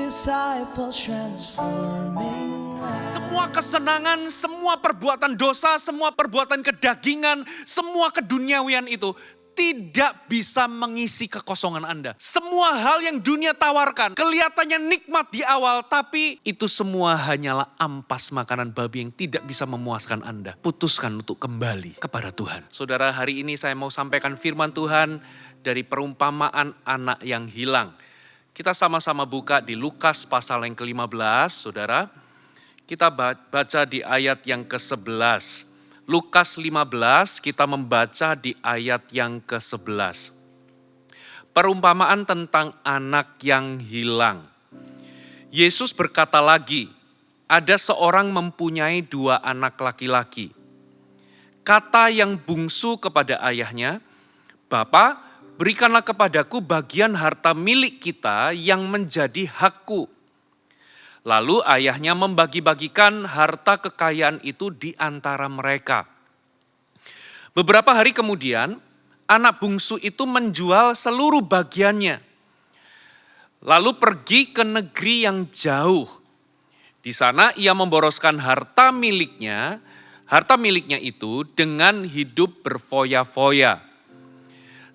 disciples transforming lives. Semua kesenangan, semua perbuatan dosa, semua perbuatan kedagingan, semua keduniawian itu tidak bisa mengisi kekosongan Anda. Semua hal yang dunia tawarkan kelihatannya nikmat di awal, tapi itu semua hanyalah ampas makanan babi yang tidak bisa memuaskan Anda. Putuskan untuk kembali kepada Tuhan. Saudara, hari ini saya mau sampaikan firman Tuhan dari perumpamaan anak yang hilang. Kita sama-sama buka di Lukas pasal yang ke-15, saudara. Kita baca di ayat yang ke-11. Lukas 15 kita membaca di ayat yang ke-11. Perumpamaan tentang anak yang hilang. Yesus berkata lagi, ada seorang mempunyai 2 anak laki-laki. Kata yang bungsu kepada ayahnya, "Bapa, berikanlah kepadaku bagian harta milik kita yang menjadi hakku." Lalu ayahnya membagi-bagikan harta kekayaan itu di antara mereka. Beberapa hari kemudian, anak bungsu itu menjual seluruh bagiannya. Lalu pergi ke negeri yang jauh. Di sana ia memboroskan harta miliknya itu dengan hidup berfoya-foya.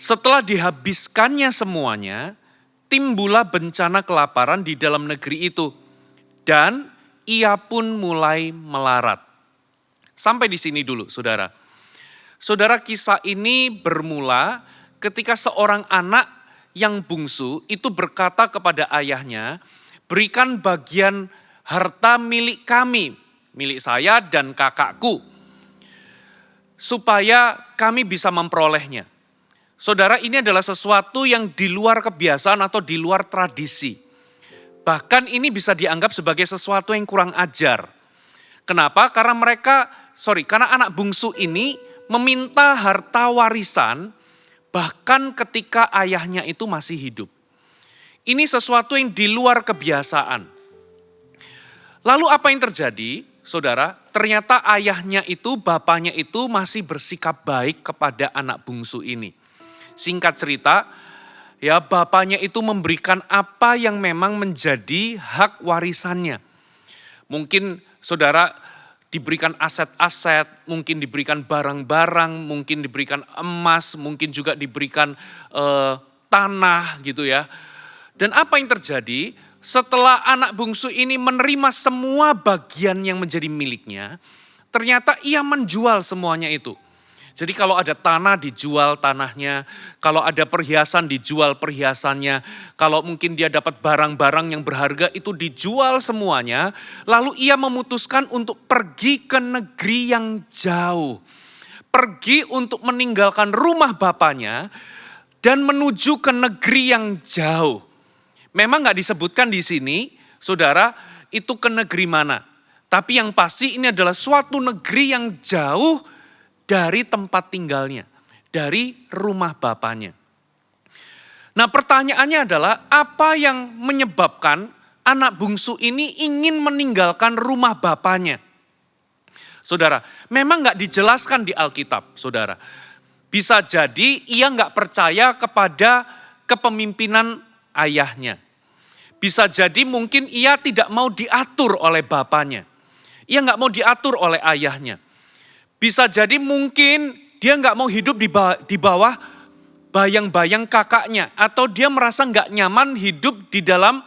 Setelah dihabiskannya semuanya, timbullah bencana kelaparan di dalam negeri itu. Dan ia pun mulai melarat. Sampai di sini dulu, saudara. Saudara, kisah ini bermula ketika seorang anak yang bungsu itu berkata kepada ayahnya, "Berikan bagian harta milik kami, milik saya dan kakakku, supaya kami bisa memperolehnya." Saudara, ini adalah sesuatu yang di luar kebiasaan atau di luar tradisi. Bahkan ini bisa dianggap sebagai sesuatu yang kurang ajar. Kenapa? Karena anak bungsu ini meminta harta warisan bahkan ketika ayahnya itu masih hidup. Ini sesuatu yang di luar kebiasaan. Lalu apa yang terjadi, saudara? Ternyata ayahnya itu, bapaknya itu masih bersikap baik kepada anak bungsu ini. Singkat cerita, ya, bapaknya itu memberikan apa yang memang menjadi hak warisannya. Mungkin saudara diberikan aset-aset, mungkin diberikan barang-barang, mungkin diberikan emas, mungkin juga diberikan tanah gitu ya. Dan apa yang terjadi setelah anak bungsu ini menerima semua bagian yang menjadi miliknya, ternyata ia menjual semuanya itu. Jadi kalau ada tanah dijual tanahnya, kalau ada perhiasan dijual perhiasannya, kalau mungkin dia dapat barang-barang yang berharga itu dijual semuanya, lalu ia memutuskan untuk pergi ke negeri yang jauh. Pergi untuk meninggalkan rumah bapaknya dan menuju ke negeri yang jauh. Memang gak disebutkan di sini, saudara, itu ke negeri mana. Tapi yang pasti ini adalah suatu negeri yang jauh dari tempat tinggalnya, dari rumah bapaknya. Nah, pertanyaannya adalah apa yang menyebabkan anak bungsu ini ingin meninggalkan rumah bapaknya? Saudara, memang gak dijelaskan di Alkitab, saudara. Bisa jadi ia gak percaya kepada kepemimpinan ayahnya. Bisa jadi mungkin ia tidak mau diatur oleh bapaknya. Ia gak mau diatur oleh ayahnya. Bisa jadi mungkin dia nggak mau hidup di bawah bayang-bayang kakaknya. Atau dia merasa nggak nyaman hidup di dalam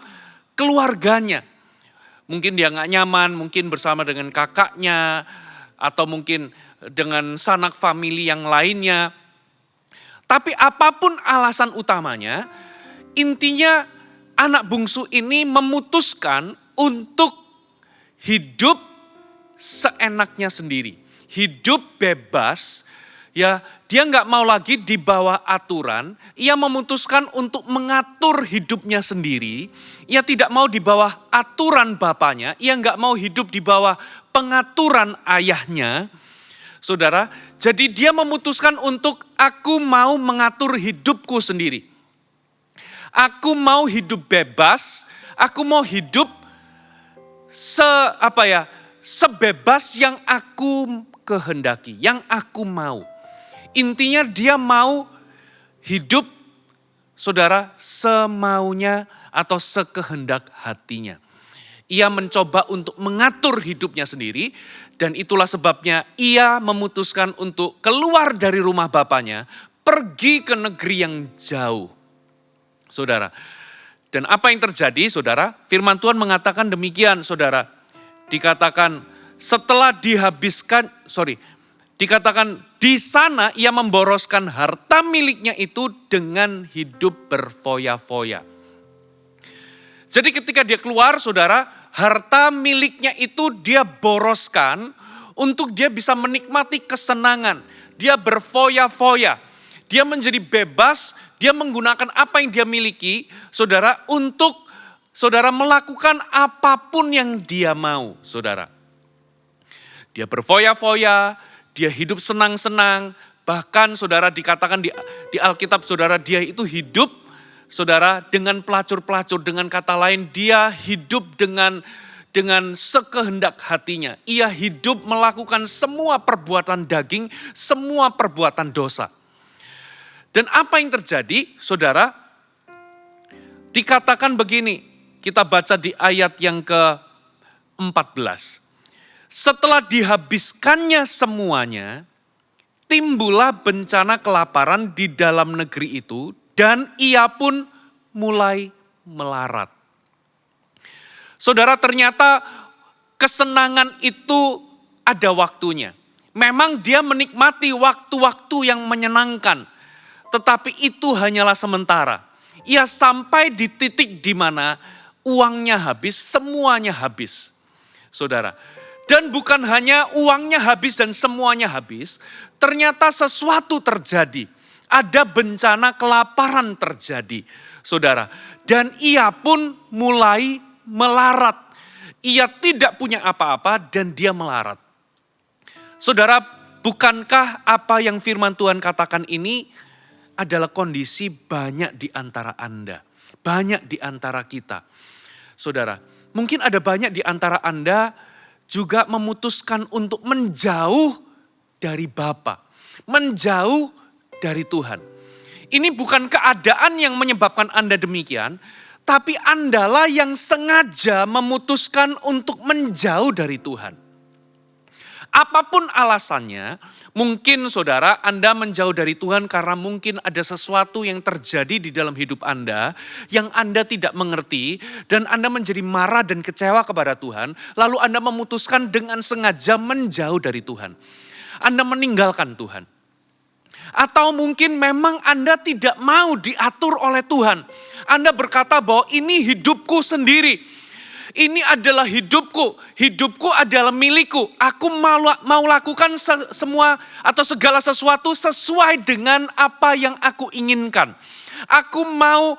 keluarganya. Mungkin dia nggak nyaman, mungkin bersama dengan kakaknya. Atau mungkin dengan sanak famili yang lainnya. Tapi apapun alasan utamanya, intinya anak bungsu ini memutuskan untuk hidup seenaknya sendiri. Hidup bebas, ya, dia nggak mau lagi di bawah aturan. Ia memutuskan untuk mengatur hidupnya sendiri. Ia tidak mau di bawah aturan bapaknya. Ia nggak mau hidup di bawah pengaturan ayahnya. Saudara, jadi dia memutuskan untuk aku mau mengatur hidupku sendiri. Aku mau hidup bebas. Aku mau hidup sebebas yang aku kehendaki, yang aku mau. Intinya dia mau hidup saudara, semaunya atau sekehendak hatinya. Ia mencoba untuk mengatur hidupnya sendiri dan itulah sebabnya ia memutuskan untuk keluar dari rumah bapaknya, pergi ke negeri yang jauh. Saudara, dan apa yang terjadi saudara? Firman Tuhan mengatakan demikian saudara. Dikatakan dikatakan di sana ia memboroskan harta miliknya itu dengan hidup berfoya-foya. Jadi ketika dia keluar saudara, harta miliknya itu dia boroskan untuk dia bisa menikmati kesenangan. Dia berfoya-foya, dia menjadi bebas, dia menggunakan apa yang dia miliki saudara untuk saudara melakukan apapun yang dia mau saudara. Dia berfoya-foya, dia hidup senang-senang, bahkan saudara dikatakan di Alkitab saudara dia itu hidup saudara dengan pelacur-pelacur, dengan kata lain dia hidup dengan sekehendak hatinya. Ia hidup melakukan semua perbuatan daging, semua perbuatan dosa. Dan apa yang terjadi saudara? Dikatakan begini, kita baca di ayat yang ke-14. Setelah dihabiskannya semuanya, timbullah bencana kelaparan di dalam negeri itu dan ia pun mulai melarat. Saudara, ternyata kesenangan itu ada waktunya. Memang dia menikmati waktu-waktu yang menyenangkan, tetapi itu hanyalah sementara. Ia sampai di titik di mana uangnya habis, semuanya habis. Saudara, dan bukan hanya uangnya habis dan semuanya habis, ternyata sesuatu terjadi. Ada bencana kelaparan terjadi, saudara. Dan ia pun mulai melarat. Ia tidak punya apa-apa dan dia melarat. Saudara, bukankah apa yang firman Tuhan katakan ini adalah kondisi banyak di antara Anda, banyak di antara kita. Saudara, mungkin ada banyak di antara Anda juga memutuskan untuk menjauh dari Bapa, menjauh dari Tuhan. Ini bukan keadaan yang menyebabkan Anda demikian, tapi Andalah yang sengaja memutuskan untuk menjauh dari Tuhan. Apapun alasannya, mungkin saudara Anda menjauh dari Tuhan karena mungkin ada sesuatu yang terjadi di dalam hidup Anda yang Anda tidak mengerti dan Anda menjadi marah dan kecewa kepada Tuhan, lalu Anda memutuskan dengan sengaja menjauh dari Tuhan. Anda meninggalkan Tuhan. Atau mungkin memang Anda tidak mau diatur oleh Tuhan. Anda berkata bahwa ini hidupku sendiri. Ini adalah hidupku, hidupku adalah milikku. Aku mau lakukan semua atau segala sesuatu sesuai dengan apa yang aku inginkan. Aku mau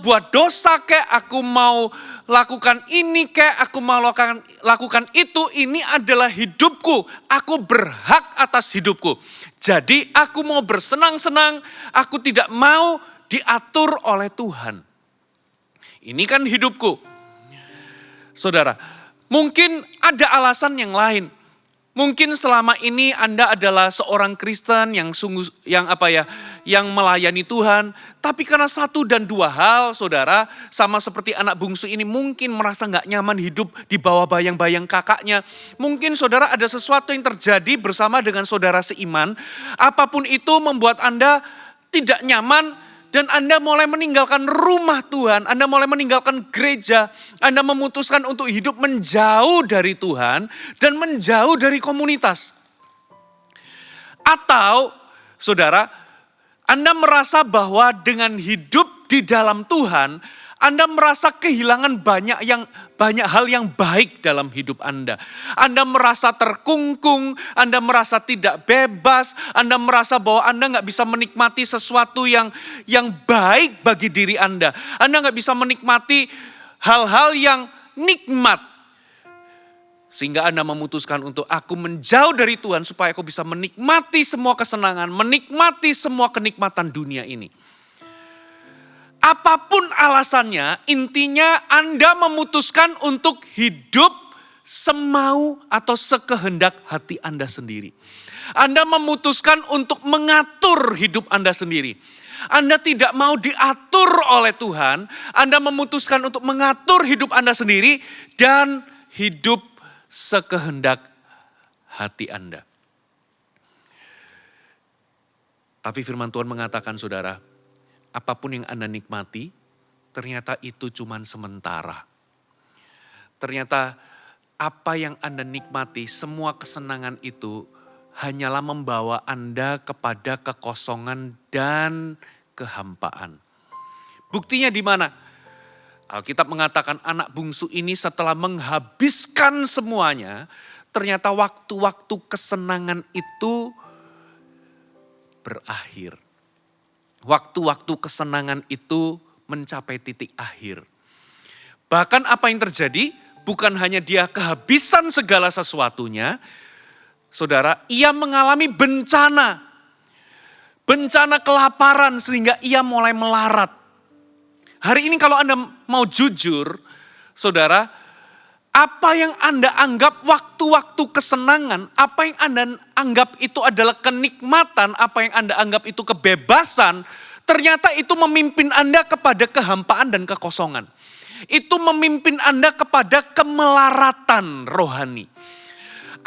buat dosa kek, aku mau lakukan ini kek, aku mau lakukan itu. Ini adalah hidupku, aku berhak atas hidupku. Jadi aku mau bersenang-senang, aku tidak mau diatur oleh Tuhan. Ini kan hidupku. Saudara, mungkin ada alasan yang lain. Mungkin selama ini Anda adalah seorang Kristen yang yang melayani Tuhan. Tapi karena satu dan dua hal, saudara, sama seperti anak bungsu ini mungkin merasa gak nyaman hidup di bawah bayang-bayang kakaknya. Mungkin saudara ada sesuatu yang terjadi bersama dengan saudara seiman. Apapun itu membuat Anda tidak nyaman. Dan Anda mulai meninggalkan rumah Tuhan, Anda mulai meninggalkan gereja, Anda memutuskan untuk hidup menjauh dari Tuhan dan menjauh dari komunitas. Atau, saudara, Anda merasa bahwa dengan hidup di dalam Tuhan, Anda merasa kehilangan banyak hal yang baik dalam hidup Anda. Anda merasa terkungkung, Anda merasa tidak bebas, Anda merasa bahwa Anda gak bisa menikmati sesuatu yang baik bagi diri Anda. Anda gak bisa menikmati hal-hal yang nikmat. Sehingga Anda memutuskan untuk aku menjauh dari Tuhan supaya aku bisa menikmati semua kesenangan, menikmati semua kenikmatan dunia ini. Apapun alasannya, intinya Anda memutuskan untuk hidup semau atau sekehendak hati Anda sendiri. Anda memutuskan untuk mengatur hidup Anda sendiri. Anda tidak mau diatur oleh Tuhan, Anda memutuskan untuk mengatur hidup Anda sendiri dan hidup sekehendak hati Anda. Tapi firman Tuhan mengatakan saudara, apapun yang Anda nikmati, ternyata itu cuma sementara. Ternyata apa yang Anda nikmati, semua kesenangan itu hanyalah membawa Anda kepada kekosongan dan kehampaan. Buktinya di mana? Alkitab mengatakan anak bungsu ini setelah menghabiskan semuanya, ternyata waktu-waktu kesenangan itu berakhir. Waktu-waktu kesenangan itu mencapai titik akhir. Bahkan apa yang terjadi, bukan hanya dia kehabisan segala sesuatunya, saudara, ia mengalami bencana. Bencana kelaparan sehingga ia mulai melarat. Hari ini kalau Anda mau jujur, saudara, apa yang Anda anggap waktu-waktu kesenangan, apa yang Anda anggap itu adalah kenikmatan, apa yang Anda anggap itu kebebasan, ternyata itu memimpin Anda kepada kehampaan dan kekosongan. Itu memimpin Anda kepada kemelaratan rohani.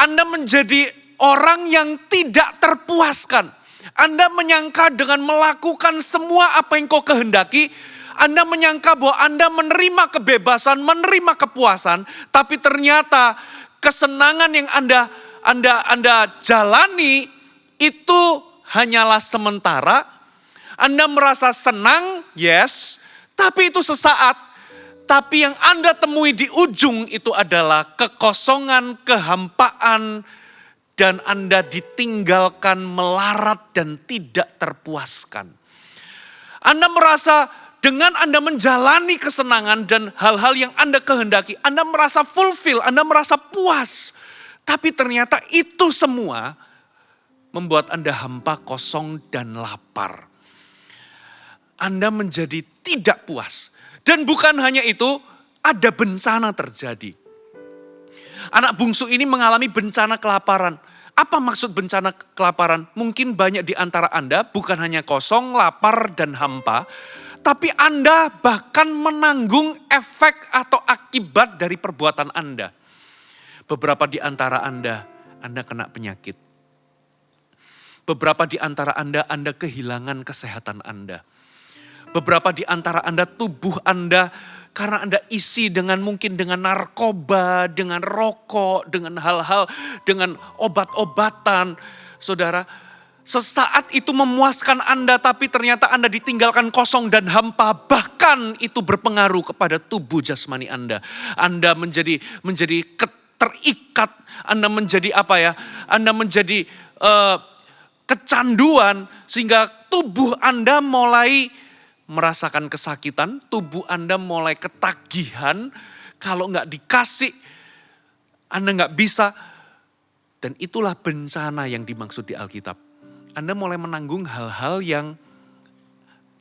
Anda menjadi orang yang tidak terpuaskan. Anda menyangka dengan melakukan semua apa yang kau kehendaki, Anda menyangka bahwa Anda menerima kebebasan, menerima kepuasan, tapi ternyata kesenangan yang Anda jalani itu hanyalah sementara. Anda merasa senang, yes, tapi itu sesaat. Tapi yang Anda temui di ujung itu adalah kekosongan, kehampaan, dan Anda ditinggalkan melarat dan tidak terpuaskan. Anda merasa dengan Anda menjalani kesenangan dan hal-hal yang Anda kehendaki, Anda merasa fulfill, Anda merasa puas. Tapi ternyata itu semua membuat Anda hampa, kosong, dan lapar. Anda menjadi tidak puas. Dan bukan hanya itu, ada bencana terjadi. Anak bungsu ini mengalami bencana kelaparan. Apa maksud bencana kelaparan? Mungkin banyak di antara Anda bukan hanya kosong, lapar, dan hampa. Tapi Anda bahkan menanggung efek atau akibat dari perbuatan Anda. Beberapa di antara Anda kena penyakit. Beberapa di antara Anda kehilangan kesehatan Anda. Beberapa di antara Anda, tubuh Anda, karena Anda isi mungkin dengan narkoba, dengan rokok, dengan hal-hal, dengan obat-obatan. Saudara, sesaat itu memuaskan Anda, tapi ternyata Anda ditinggalkan kosong dan hampa. Bahkan itu berpengaruh kepada tubuh jasmani Anda. Anda menjadi terikat, Anda menjadi Anda menjadi kecanduan, sehingga tubuh Anda mulai merasakan kesakitan, tubuh Anda mulai ketagihan, kalau nggak dikasih, Anda nggak bisa. Dan itulah bencana yang dimaksud di Alkitab. Anda mulai menanggung hal-hal yang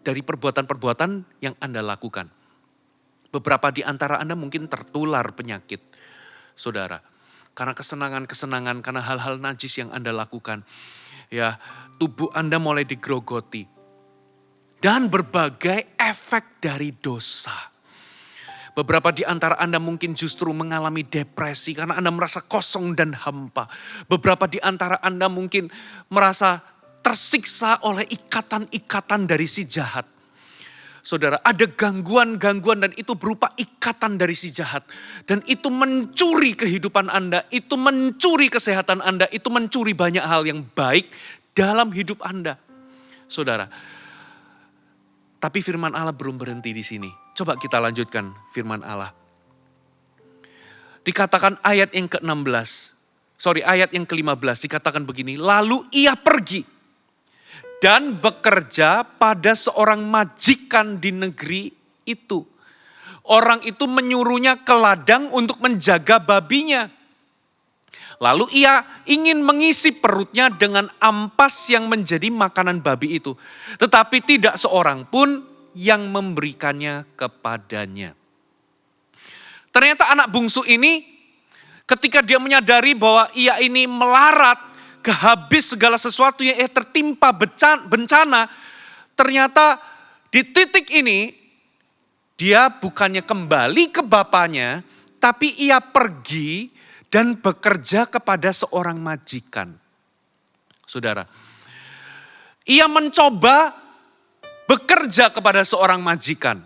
dari perbuatan-perbuatan yang Anda lakukan. Beberapa di antara Anda mungkin tertular penyakit, saudara. Karena kesenangan-kesenangan, karena hal-hal najis yang Anda lakukan. Ya, tubuh Anda mulai digrogoti. Dan berbagai efek dari dosa. Beberapa di antara Anda mungkin justru mengalami depresi karena Anda merasa kosong dan hampa. Beberapa di antara Anda mungkin merasa tersiksa oleh ikatan-ikatan dari si jahat. Saudara, ada gangguan-gangguan dan itu berupa ikatan dari si jahat. Dan itu mencuri kehidupan Anda, itu mencuri kesehatan Anda, itu mencuri banyak hal yang baik dalam hidup Anda. Saudara, tapi firman Allah belum berhenti di sini. Coba kita lanjutkan firman Allah. Dikatakan ayat yang ayat yang ke-15 dikatakan begini. Lalu ia pergi dan bekerja pada seorang majikan di negeri itu. Orang itu menyuruhnya ke ladang untuk menjaga babinya. Lalu ia ingin mengisi perutnya dengan ampas yang menjadi makanan babi itu. Tetapi tidak seorang pun yang memberikannya kepadanya. Ternyata anak bungsu ini ketika dia menyadari bahwa ia ini melarat, kehabis segala sesuatu yang tertimpa bencana. ternyata di titik ini dia bukannya kembali ke bapaknya, tapi ia pergi dan bekerja kepada seorang majikan. Saudara, ia mencoba bekerja kepada seorang majikan.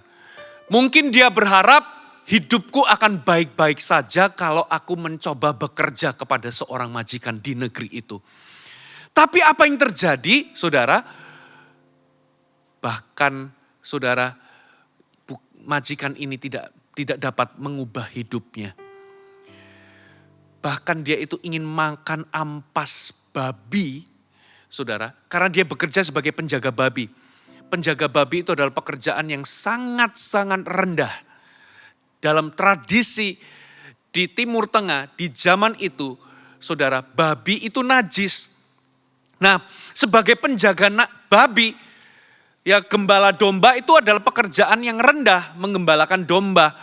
Mungkin dia berharap hidupku akan baik-baik saja kalau aku mencoba bekerja kepada seorang majikan di negeri itu. Tapi apa yang terjadi, saudara? Bahkan saudara, majikan ini tidak dapat mengubah hidupnya. Bahkan dia itu ingin makan ampas babi, saudara, karena dia bekerja sebagai penjaga babi. Penjaga babi itu adalah pekerjaan yang sangat-sangat rendah. Dalam tradisi di Timur Tengah, di zaman itu, saudara, babi itu najis. Nah, sebagai penjaga babi, ya gembala domba itu adalah pekerjaan yang rendah, menggembalakan domba.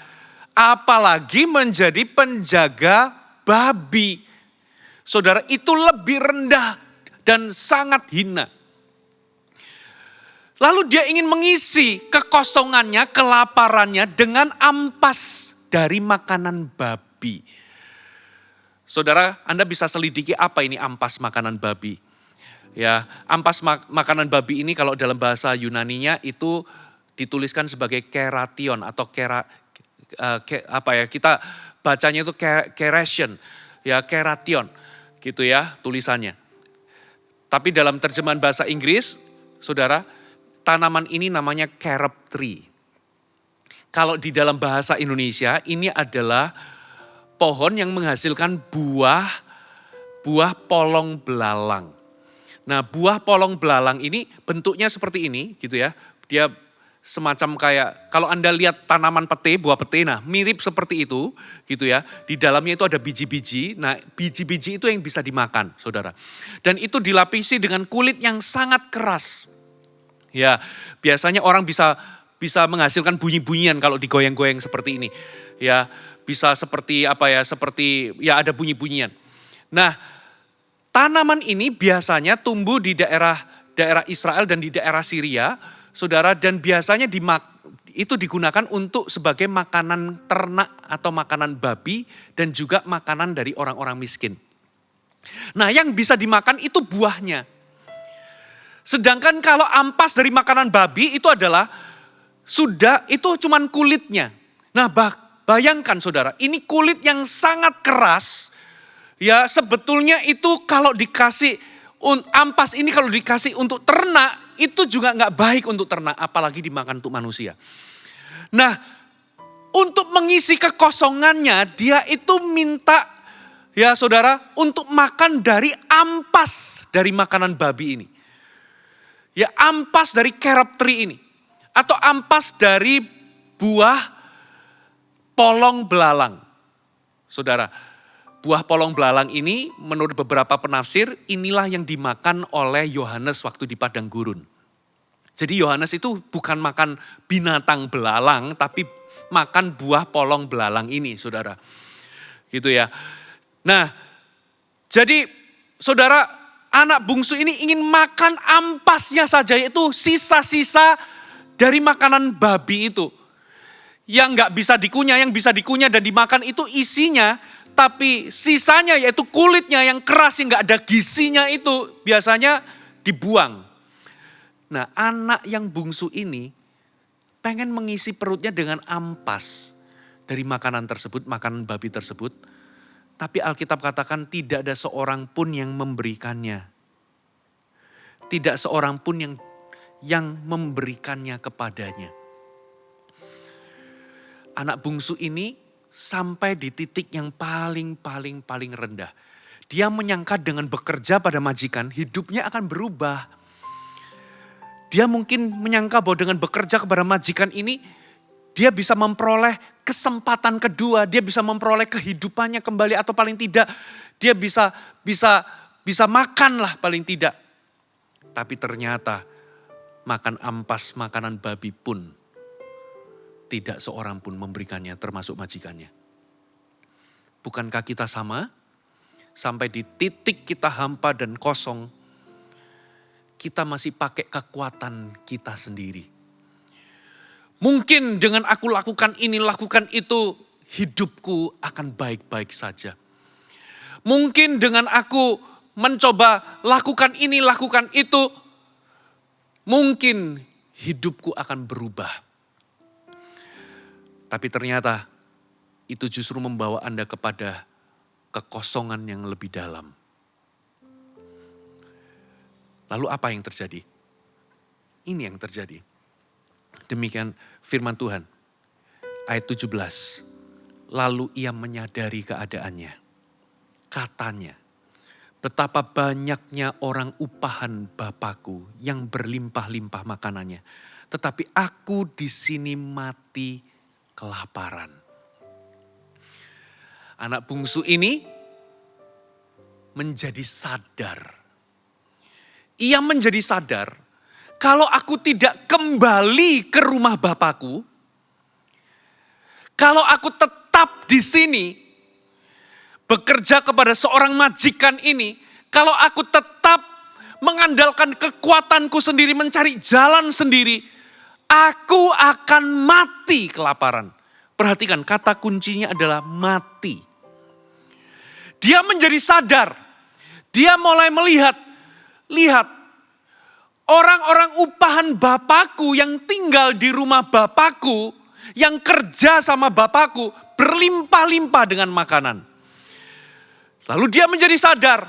Apalagi menjadi penjaga babi. Saudara, itu lebih rendah dan sangat hina. Lalu dia ingin mengisi kekosongannya, kelaparannya dengan ampas dari makanan babi. Saudara, Anda bisa selidiki apa ini ampas makanan babi. Ya, ampas makanan babi ini kalau dalam bahasa Yunaninya itu dituliskan sebagai keration atau kita bacanya itu keration, ya keration gitu ya tulisannya. Tapi dalam terjemahan bahasa Inggris, saudara, tanaman ini namanya carob tree. Kalau di dalam bahasa Indonesia, ini adalah pohon yang menghasilkan buah polong belalang. Nah, buah polong belalang ini bentuknya seperti ini gitu ya. Dia semacam kayak, kalau Anda lihat tanaman pete, buah pete, nah mirip seperti itu gitu ya. Di dalamnya itu ada biji-biji, nah biji-biji itu yang bisa dimakan, saudara. Dan itu dilapisi dengan kulit yang sangat keras. Ya, biasanya orang bisa menghasilkan bunyi-bunyian kalau digoyang-goyang seperti ini. Ya, bisa seperti seperti ada bunyi-bunyian. Nah, tanaman ini biasanya tumbuh di daerah Israel dan di daerah Syria, saudara, dan biasanya itu digunakan untuk sebagai makanan ternak atau makanan babi dan juga makanan dari orang-orang miskin. Nah, yang bisa dimakan itu buahnya. Sedangkan kalau ampas dari makanan babi itu adalah itu cuman kulitnya. Nah, bayangkan saudara, ini kulit yang sangat keras. Ya, sebetulnya itu kalau dikasih ampas ini kalau dikasih untuk ternak itu juga nggak baik untuk ternak, apalagi dimakan untuk manusia. Nah, untuk mengisi kekosongannya dia itu minta ya saudara untuk makan dari ampas dari makanan babi ini. Ya, ampas dari carob tree ini. Atau ampas dari buah polong belalang. Saudara, buah polong belalang ini menurut beberapa penafsir inilah yang dimakan oleh Yohanes waktu di padang gurun. Jadi Yohanes itu bukan makan binatang belalang tapi makan buah polong belalang ini, saudara. Gitu ya. Nah, jadi saudara, anak bungsu ini ingin makan ampasnya saja, yaitu sisa-sisa dari makanan babi itu. Yang nggak bisa dikunyah, yang bisa dikunyah dan dimakan itu isinya, tapi sisanya yaitu kulitnya yang keras yang nggak ada gizinya itu biasanya dibuang. Nah, anak yang bungsu ini pengen mengisi perutnya dengan ampas dari makanan tersebut, makanan babi tersebut. Tapi Alkitab katakan tidak ada seorang pun yang memberikannya. Tidak seorang pun yang memberikannya kepadanya. Anak bungsu ini sampai di titik yang paling rendah. Dia menyangka dengan bekerja pada majikan hidupnya akan berubah. Dia mungkin menyangka bahwa dengan bekerja kepada majikan ini dia bisa memperoleh kesempatan kedua, dia bisa memperoleh kehidupannya kembali atau paling tidak dia bisa makan lah paling tidak. Tapi ternyata makan ampas makanan babi pun tidak seorang pun memberikannya termasuk majikannya. Bukankah kita sama? Sampai di titik kita hampa dan kosong, kita masih pakai kekuatan kita sendiri. Mungkin dengan aku lakukan ini, lakukan itu, hidupku akan baik-baik saja. Mungkin dengan aku mencoba lakukan ini, lakukan itu, mungkin hidupku akan berubah. Tapi ternyata itu justru membawa Anda kepada kekosongan yang lebih dalam. Lalu apa yang terjadi? Ini yang terjadi. Demikian firman Tuhan. Ayat 17. Lalu ia menyadari keadaannya. Katanya, betapa banyaknya orang upahan Bapakku yang berlimpah-limpah makanannya. Tetapi aku di sini mati kelaparan. Anak bungsu ini menjadi sadar. Ia menjadi sadar, kalau aku tidak kembali ke rumah Bapakku, kalau aku tetap di sini, bekerja kepada seorang majikan ini, kalau aku tetap mengandalkan kekuatanku sendiri, mencari jalan sendiri, aku akan mati kelaparan. Perhatikan, kata kuncinya adalah mati. Dia menjadi sadar, dia mulai melihat, lihat, orang-orang upahan Bapakku yang tinggal di rumah Bapakku, yang kerja sama Bapakku, berlimpah-limpah dengan makanan. Lalu dia menjadi sadar,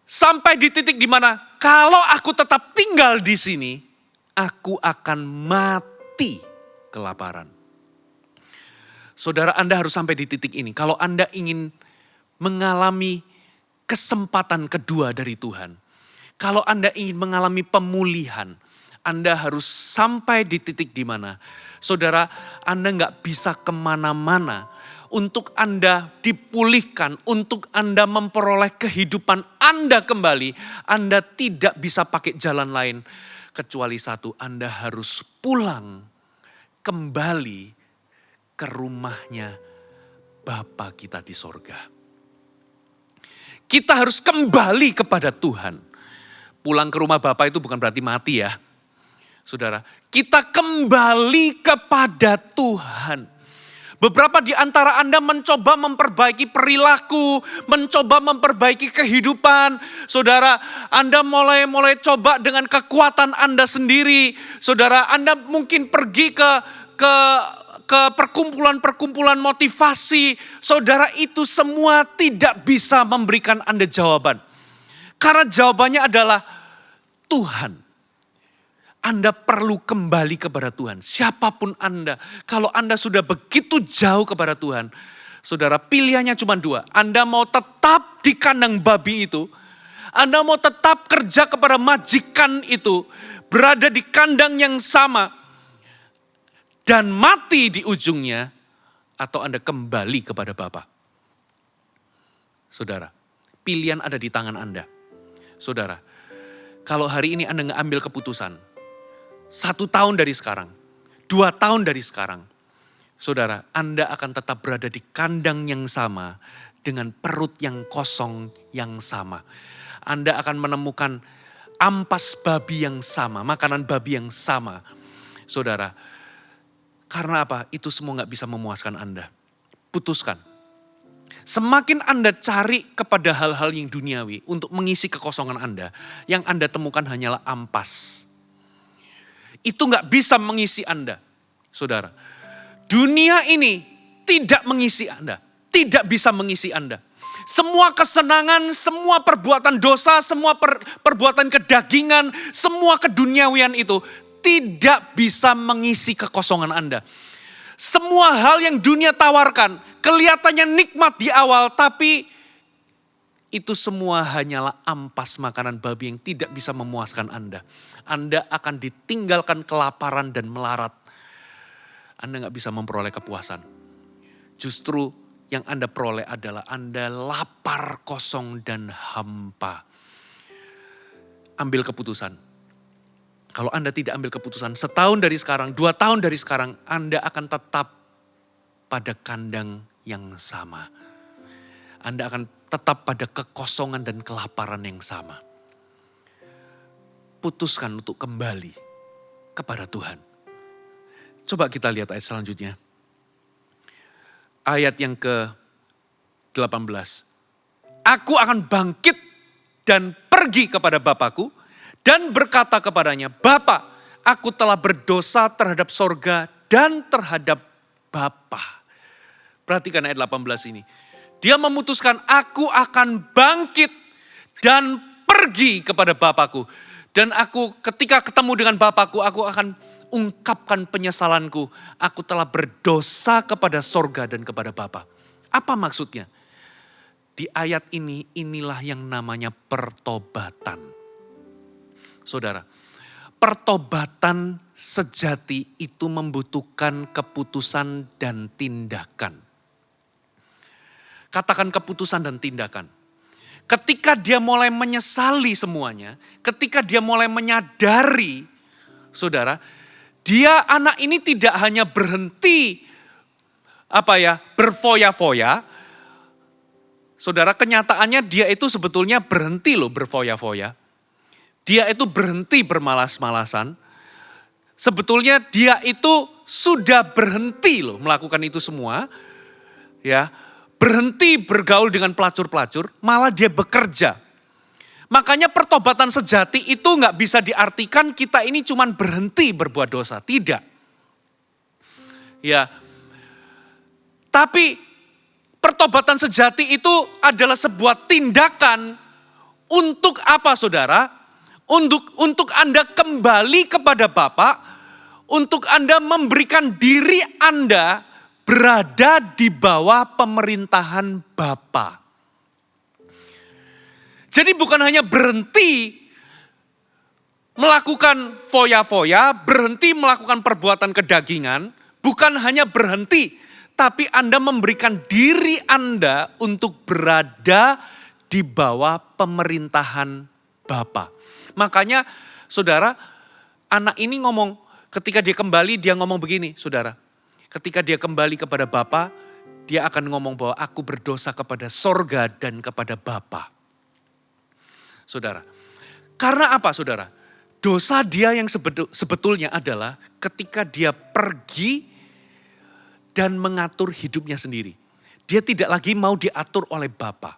sampai di titik di mana kalau aku tetap tinggal di sini, aku akan mati kelaparan. Saudara, Anda harus sampai di titik ini. Kalau Anda ingin mengalami kesempatan kedua dari Tuhan, kalau Anda ingin mengalami pemulihan, Anda harus sampai di titik di mana, saudara, Anda nggak bisa kemana-mana. Untuk Anda dipulihkan, untuk Anda memperoleh kehidupan Anda kembali, Anda tidak bisa pakai jalan lain. Kecuali satu, Anda harus pulang kembali ke rumahnya Bapa kita di sorga. Kita harus kembali kepada Tuhan. Pulang ke rumah Bapa itu bukan berarti mati ya. Saudara, kita kembali kepada Tuhan. Beberapa di antara Anda mencoba memperbaiki perilaku, mencoba memperbaiki kehidupan. Saudara, Anda mulai coba dengan kekuatan Anda sendiri. Saudara, Anda mungkin pergi ke perkumpulan-perkumpulan motivasi. Saudara, itu semua tidak bisa memberikan Anda jawaban. Karena jawabannya adalah Tuhan. Anda perlu kembali kepada Tuhan. Siapapun Anda, kalau Anda sudah begitu jauh kepada Tuhan, saudara, pilihannya cuma dua. Anda mau tetap di kandang babi itu, Anda mau tetap kerja kepada majikan itu, berada di kandang yang sama, dan mati di ujungnya, atau Anda kembali kepada Bapa. Saudara, pilihan ada di tangan Anda. Saudara, kalau hari ini Anda nggak ambil keputusan, 1 tahun dari sekarang, 2 tahun dari sekarang, saudara, Anda akan tetap berada di kandang yang sama, dengan perut yang kosong yang sama. Anda akan menemukan ampas babi yang sama, makanan babi yang sama. Saudara, karena apa? Itu semua nggak bisa memuaskan Anda. Putuskan. Semakin Anda cari kepada hal-hal yang duniawi untuk mengisi kekosongan Anda, yang Anda temukan hanyalah ampas. Itu nggak bisa mengisi Anda. Saudara, dunia ini tidak mengisi Anda. Tidak bisa mengisi Anda. Semua kesenangan, semua perbuatan dosa, semua perbuatan kedagingan, semua keduniawian itu tidak bisa mengisi kekosongan Anda. Semua hal yang dunia tawarkan, kelihatannya nikmat di awal, tapi itu semua hanyalah ampas makanan babi yang tidak bisa memuaskan Anda. Anda akan ditinggalkan kelaparan dan melarat. Anda gak bisa memperoleh kepuasan. Justru yang Anda peroleh adalah Anda lapar, kosong, dan hampa. Ambil keputusan. Kalau Anda tidak ambil keputusan, 1 tahun dari sekarang, 2 tahun dari sekarang, Anda akan tetap pada kandang yang sama. Anda akan tetap pada kekosongan dan kelaparan yang sama. putuskan untuk kembali kepada Tuhan. Coba kita lihat ayat selanjutnya. Ayat yang ke-18. Aku akan bangkit dan pergi kepada Bapakku dan berkata kepadanya, Bapa, aku telah berdosa terhadap sorga dan terhadap Bapa. Perhatikan ayat 18 ini. Dia memutuskan, aku akan bangkit dan pergi kepada Bapakku. Dan aku ketika ketemu dengan Bapakku, aku akan ungkapkan penyesalanku. Aku telah berdosa kepada sorga dan kepada Bapa. Apa maksudnya? Di ayat ini, inilah yang namanya pertobatan. Saudara, pertobatan sejati itu membutuhkan keputusan dan tindakan. Katakan keputusan dan tindakan. Ketika dia mulai menyesali semuanya, ketika dia mulai menyadari, saudara, anak ini tidak hanya berhenti berfoya-foya. Saudara, kenyataannya dia itu sebetulnya berhenti loh berfoya-foya. Dia itu berhenti bermalas-malasan. Sebetulnya dia itu sudah berhenti loh melakukan itu semua. Ya, berhenti bergaul dengan pelacur-pelacur, malah dia bekerja. Makanya pertobatan sejati itu nggak bisa diartikan kita ini cuman berhenti berbuat dosa, tidak. Ya, tapi pertobatan sejati itu adalah sebuah tindakan untuk apa, saudara? Untuk Anda kembali kepada Bapa, untuk Anda memberikan diri Anda berada di bawah pemerintahan Bapa. Jadi bukan hanya berhenti melakukan foya-foya, berhenti melakukan perbuatan kedagingan, bukan hanya berhenti, tapi Anda memberikan diri Anda untuk berada di bawah pemerintahan Bapa. Makanya saudara, anak ini ngomong, ketika dia kembali dia ngomong begini, saudara. Ketika dia kembali kepada Bapa, dia akan ngomong bahwa aku berdosa kepada sorga dan kepada Bapa. Saudara, karena apa saudara? Dosa dia yang sebetulnya adalah ketika dia pergi dan mengatur hidupnya sendiri. Dia tidak lagi mau diatur oleh Bapa.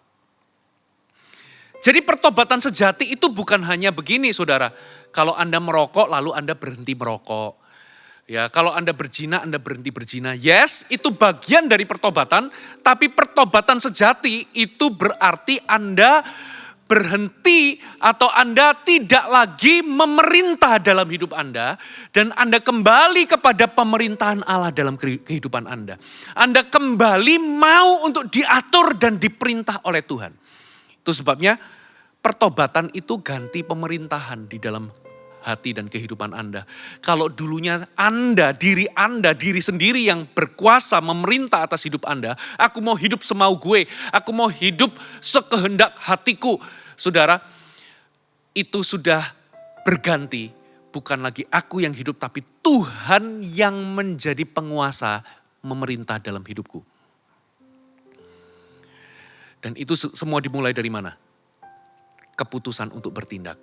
Jadi pertobatan sejati itu bukan hanya begini saudara. Kalau Anda merokok lalu Anda berhenti merokok. Ya, kalau Anda berzina, Anda berhenti berzina. Yes, itu bagian dari pertobatan. Tapi pertobatan sejati itu berarti Anda berhenti atau Anda tidak lagi memerintah dalam hidup Anda. Dan Anda kembali kepada pemerintahan Allah dalam kehidupan Anda. Anda kembali mau untuk diatur dan diperintah oleh Tuhan. Itu sebabnya pertobatan itu ganti pemerintahan di dalam hati dan kehidupan Anda. Kalau dulunya diri sendiri yang berkuasa memerintah atas hidup Anda. Aku mau hidup semau gue, aku mau hidup sekehendak hatiku. Saudara, itu sudah berganti. Bukan lagi aku yang hidup, tapi Tuhan yang menjadi penguasa memerintah dalam hidupku. Dan itu semua dimulai dari mana? Keputusan untuk bertindak.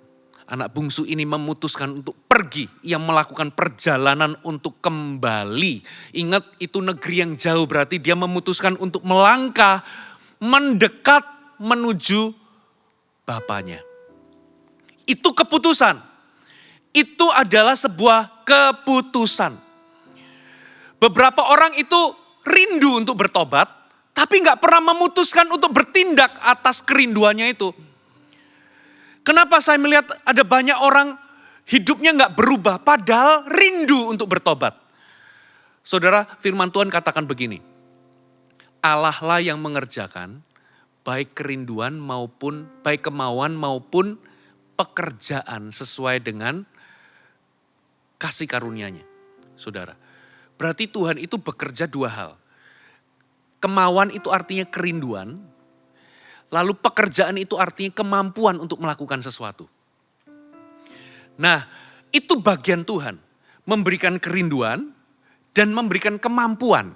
Anak bungsu ini memutuskan untuk pergi. Ia melakukan perjalanan untuk kembali. Ingat, itu negeri yang jauh, berarti dia memutuskan untuk melangkah, mendekat menuju Bapanya. Itu keputusan. Itu adalah sebuah keputusan. Beberapa orang itu rindu untuk bertobat, tapi gak pernah memutuskan untuk bertindak atas kerinduannya itu. Kenapa saya melihat ada banyak orang hidupnya gak berubah, padahal rindu untuk bertobat. Saudara, firman Tuhan katakan begini. Allah lah yang mengerjakan baik kerinduan maupun, baik kemauan maupun pekerjaan sesuai dengan kasih karunia-Nya. Saudara, berarti Tuhan itu bekerja dua hal. Kemauan itu artinya kerinduan, lalu pekerjaan itu artinya kemampuan untuk melakukan sesuatu. Nah, itu bagian Tuhan, memberikan kerinduan dan memberikan kemampuan.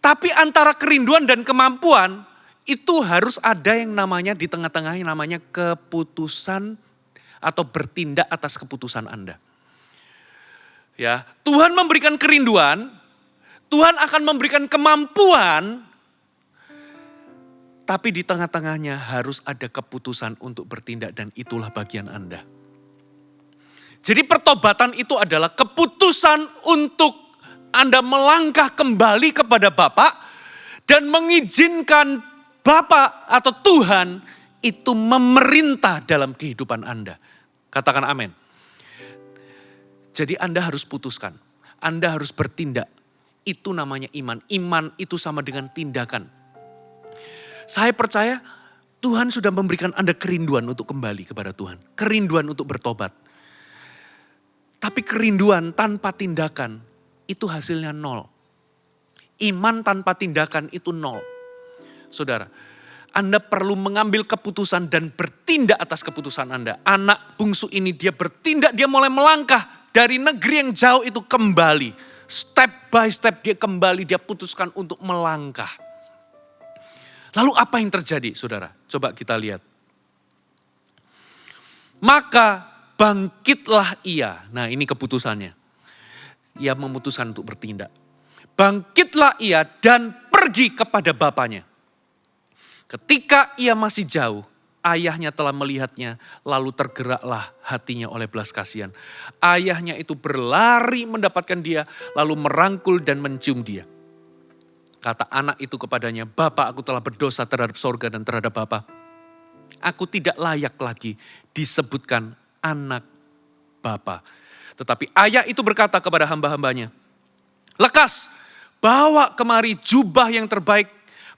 Tapi antara kerinduan dan kemampuan, itu harus ada yang namanya di tengah-tengahnya namanya keputusan atau bertindak atas keputusan Anda. Ya, Tuhan memberikan kerinduan, Tuhan akan memberikan kemampuan, tapi di tengah-tengahnya harus ada keputusan untuk bertindak dan itulah bagian Anda. Jadi pertobatan itu adalah keputusan untuk Anda melangkah kembali kepada Bapa dan mengizinkan Bapa atau Tuhan itu memerintah dalam kehidupan Anda. Katakan amin. Jadi Anda harus putuskan, Anda harus bertindak. Itu namanya iman. Iman itu sama dengan tindakan. Saya percaya Tuhan sudah memberikan Anda kerinduan untuk kembali kepada Tuhan. Kerinduan untuk bertobat. Tapi kerinduan tanpa tindakan itu hasilnya nol. Iman tanpa tindakan itu nol. Saudara, Anda perlu mengambil keputusan dan bertindak atas keputusan Anda. Anak bungsu ini dia bertindak, dia mulai melangkah dari negeri yang jauh itu kembali. Step by step dia kembali, dia putuskan untuk melangkah. Lalu apa yang terjadi saudara? Coba kita lihat. Maka bangkitlah ia. Nah ini keputusannya. Ia memutuskan untuk bertindak. Bangkitlah ia dan pergi kepada bapaknya. Ketika ia masih jauh, ayahnya telah melihatnya, lalu tergeraklah hatinya oleh belas kasihan. Ayahnya itu berlari mendapatkan dia, lalu merangkul dan mencium dia. Kata anak itu kepadanya, "Bapa, aku telah berdosa terhadap sorga dan terhadap Bapa. Aku tidak layak lagi disebutkan anak Bapa." Tetapi ayah itu berkata kepada hamba-hambanya, "Lekas, bawa kemari jubah yang terbaik.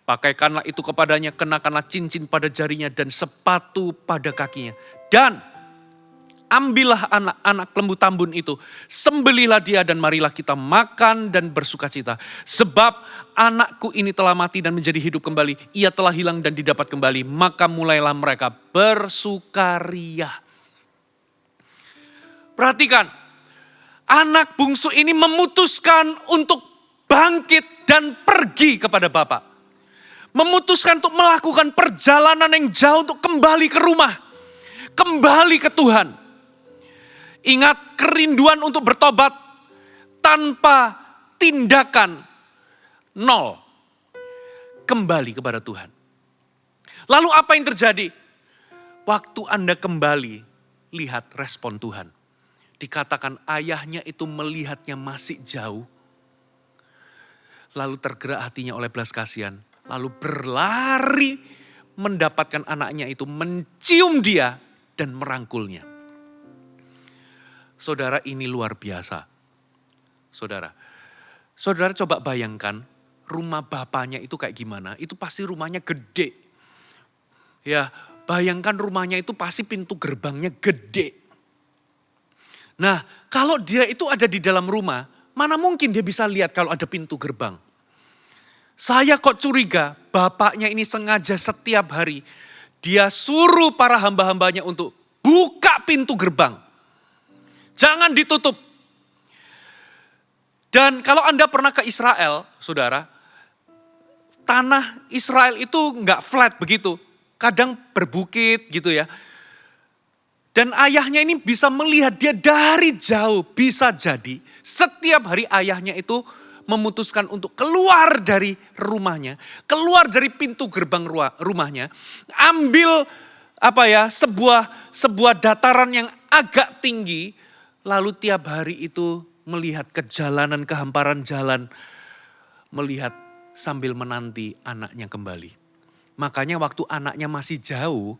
Pakaikanlah itu kepadanya, kenakanlah cincin pada jarinya dan sepatu pada kakinya. Dan ambillah anak-anak lembu tambun itu, sembelihlah dia dan marilah kita makan dan bersukacita. Sebab anakku ini telah mati dan menjadi hidup kembali. Ia telah hilang dan didapat kembali. Maka mulailah mereka bersukaria." Perhatikan, anak bungsu ini memutuskan untuk bangkit dan pergi kepada Bapa. Memutuskan untuk melakukan perjalanan yang jauh untuk kembali ke rumah. Kembali ke Tuhan. Ingat, kerinduan untuk bertobat tanpa tindakan nol. Kembali kepada Tuhan. Lalu apa yang terjadi? Waktu Anda kembali, lihat respon Tuhan. Dikatakan ayahnya itu melihatnya masih jauh. Lalu tergerak hatinya oleh belas kasihan. Lalu berlari mendapatkan anaknya itu, mencium dia dan merangkulnya. Saudara, ini luar biasa. Saudara coba bayangkan rumah bapaknya itu kayak gimana. Itu pasti rumahnya gede. Ya, bayangkan rumahnya itu pasti pintu gerbangnya gede. Nah, kalau dia itu ada di dalam rumah, mana mungkin dia bisa lihat kalau ada pintu gerbang. Saya kok curiga bapaknya ini sengaja setiap hari dia suruh para hamba-hambanya untuk buka pintu gerbang. Jangan ditutup. Dan kalau Anda pernah ke Israel, saudara, tanah Israel itu nggak flat begitu. Kadang berbukit gitu ya. Dan ayahnya ini bisa melihat dia dari jauh. Bisa jadi setiap hari ayahnya itu memutuskan untuk keluar dari rumahnya, keluar dari pintu gerbang rumahnya, ambil sebuah dataran yang agak tinggi, lalu tiap hari itu melihat kejalanan kehamparan jalan, melihat sambil menanti anaknya kembali. Makanya waktu anaknya masih jauh,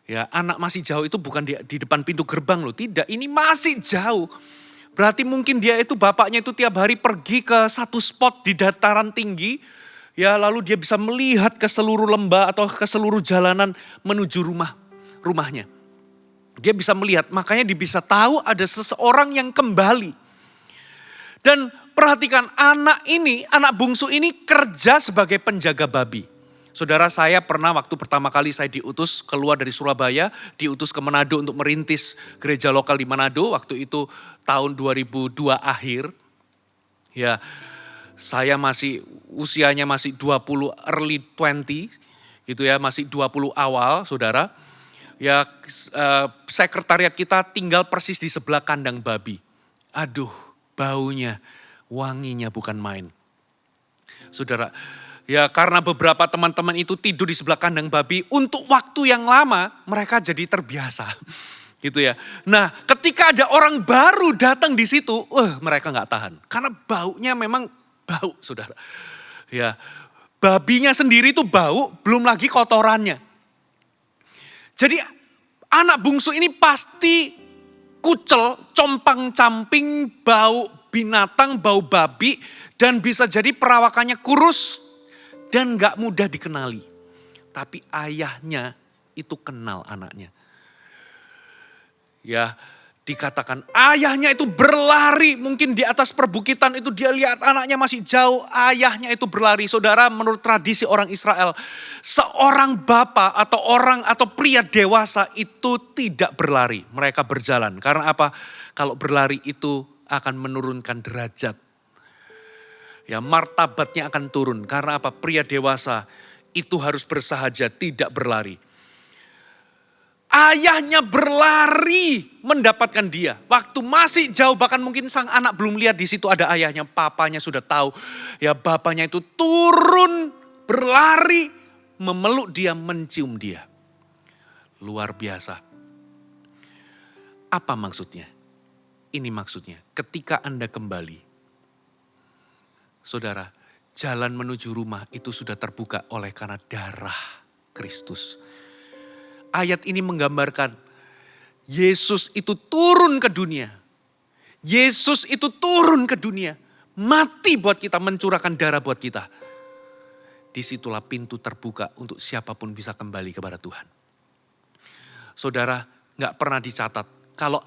ya anak masih jauh itu bukan di depan pintu gerbang loh, tidak, ini masih jauh. Berarti mungkin dia itu bapaknya itu tiap hari pergi ke satu spot di dataran tinggi. Ya lalu dia bisa melihat ke seluruh lembah atau ke seluruh jalanan menuju rumahnya. Dia bisa melihat, makanya dia bisa tahu ada seseorang yang kembali. Dan perhatikan anak bungsu ini kerja sebagai penjaga babi. Saudara, saya pernah waktu pertama kali saya diutus keluar dari Surabaya, diutus ke Manado untuk merintis gereja lokal di Manado. Waktu itu tahun 2002 akhir. Ya, saya usianya masih 20 early 20 gitu ya, masih 20 awal, saudara. Ya, sekretariat kita tinggal persis di sebelah kandang babi. Aduh, baunya, wanginya bukan main. Saudara, ya karena beberapa teman-teman itu tidur di sebelah kandang babi, untuk waktu yang lama mereka jadi terbiasa. Gitu ya. Nah, ketika ada orang baru datang di situ, mereka nggak tahan. Karena baunya memang bau, saudara. Ya, babinya sendiri itu bau, belum lagi kotorannya. Jadi anak bungsu ini pasti kucel, compang-camping, bau binatang, bau babi, dan bisa jadi perawakannya kurus dan gak mudah dikenali. Tapi ayahnya itu kenal anaknya. Ya, dikatakan ayahnya itu berlari, mungkin di atas perbukitan itu dia lihat anaknya masih jauh, ayahnya itu berlari. Saudara, menurut tradisi orang Israel, seorang bapak atau pria dewasa itu tidak berlari, mereka berjalan. Karena apa? Kalau berlari itu akan menurunkan derajat. Ya, martabatnya akan turun. Karena apa? Pria dewasa itu harus bersahaja, tidak berlari. Ayahnya berlari mendapatkan dia. Waktu masih jauh, bahkan mungkin sang anak belum lihat di situ ada ayahnya. Papanya sudah tahu. Ya, bapaknya itu turun berlari memeluk dia, mencium dia. Luar biasa. Apa maksudnya? Ini maksudnya, ketika Anda kembali, saudara, jalan menuju rumah itu sudah terbuka oleh karena darah Kristus. Ayat ini menggambarkan Yesus itu turun ke dunia. Yesus itu turun ke dunia. Mati buat kita, mencurahkan darah buat kita. Disitulah pintu terbuka untuk siapapun bisa kembali kepada Tuhan. Saudara, gak pernah dicatat kalau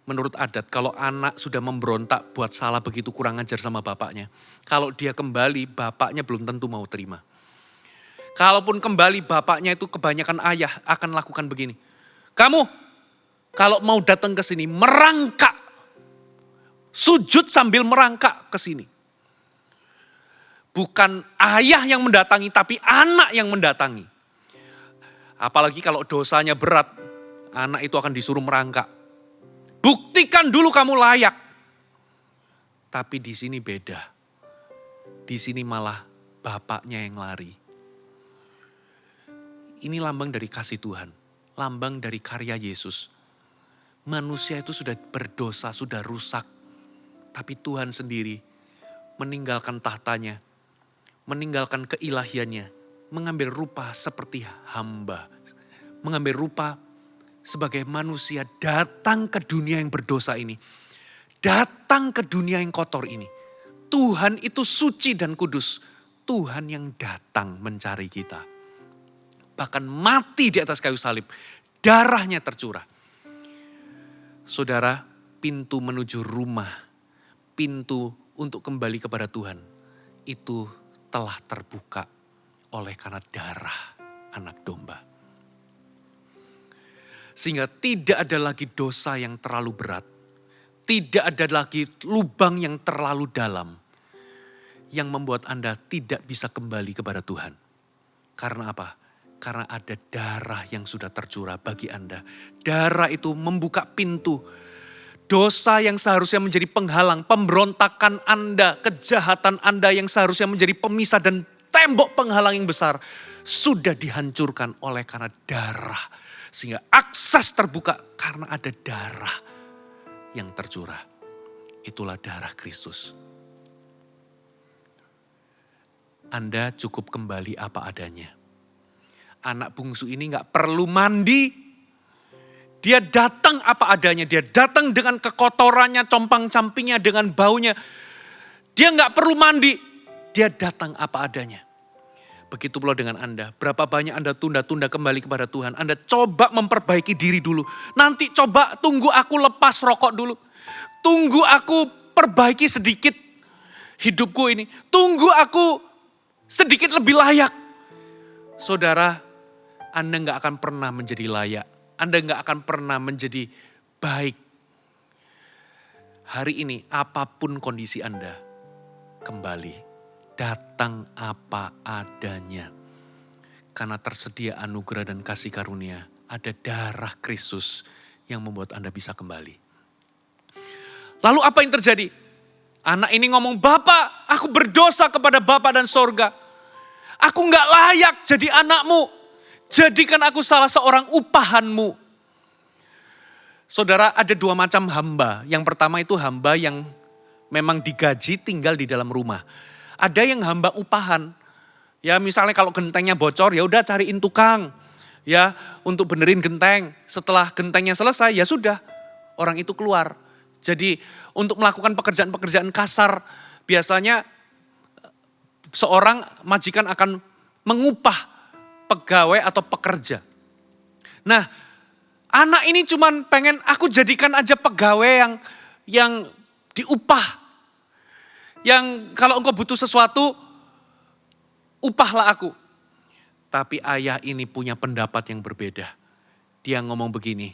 menurut adat, kalau anak sudah memberontak buat salah begitu kurang ajar sama bapaknya. Kalau dia kembali, bapaknya belum tentu mau terima. Kalaupun kembali bapaknya itu kebanyakan ayah akan lakukan begini. Kamu kalau mau datang ke sini merangkak. Sujud sambil merangkak ke sini. Bukan ayah yang mendatangi tapi anak yang mendatangi. Apalagi kalau dosanya berat, anak itu akan disuruh merangkak. Buktikan dulu kamu layak. Tapi di sini beda. Di sini malah bapaknya yang lari. Ini lambang dari kasih Tuhan, lambang dari karya Yesus. Manusia itu sudah berdosa, sudah rusak. Tapi Tuhan sendiri meninggalkan tahtanya, meninggalkan keilahiannya, mengambil rupa seperti hamba. Mengambil rupa sebagai manusia, datang ke dunia yang berdosa ini. Datang ke dunia yang kotor ini. Tuhan itu suci dan kudus. Tuhan yang datang mencari kita. Bahkan mati di atas kayu salib. Darahnya tercurah. Saudara, pintu menuju rumah, pintu untuk kembali kepada Tuhan, itu telah terbuka oleh karena darah anak domba. Sehingga tidak ada lagi dosa yang terlalu berat. Tidak ada lagi lubang yang terlalu dalam. Yang membuat Anda tidak bisa kembali kepada Tuhan. Karena apa? Karena ada darah yang sudah tercurah bagi Anda. Darah itu membuka pintu. Dosa yang seharusnya menjadi penghalang, pemberontakan Anda, kejahatan Anda yang seharusnya menjadi pemisah dan tembok penghalang yang besar. Sudah dihancurkan oleh karena darah. Sehingga akses terbuka karena ada darah yang tercurah. Itulah darah Kristus. Anda cukup kembali apa adanya. Anak bungsu ini gak perlu mandi. Dia datang apa adanya. Dia datang dengan kekotorannya, compang-campingnya, dengan baunya. Dia gak perlu mandi. Dia datang apa adanya. Begitu pula dengan Anda. Berapa banyak Anda tunda-tunda kembali kepada Tuhan. Anda coba memperbaiki diri dulu. Nanti coba tunggu aku lepas rokok dulu. Tunggu aku perbaiki sedikit hidupku ini. Tunggu aku sedikit lebih layak. Saudara, Anda gak akan pernah menjadi layak. Anda gak akan pernah menjadi baik. Hari ini apapun kondisi Anda, kembali. Datang apa adanya. Karena tersedia anugerah dan kasih karunia ada darah Kristus yang membuat Anda bisa kembali. Lalu apa yang terjadi? Anak ini ngomong, "Bapak, aku berdosa kepada Bapak dan sorga. Aku gak layak jadi anakmu. Jadikan aku salah seorang upahanmu." Saudara, ada dua macam hamba. Yang pertama itu hamba yang memang digaji tinggal di dalam rumah. Ada yang hamba upahan. Ya misalnya kalau gentengnya bocor, ya udah cariin tukang. Ya untuk benerin genteng. Setelah gentengnya selesai, ya sudah orang itu keluar. Jadi untuk melakukan pekerjaan-pekerjaan kasar, biasanya seorang majikan akan mengupah pegawai atau pekerja. Nah, anak ini cuman pengen aku jadikan aja pegawai yang diupah. Yang kalau engkau butuh sesuatu, upahlah aku. Tapi ayah ini punya pendapat yang berbeda. Dia ngomong begini,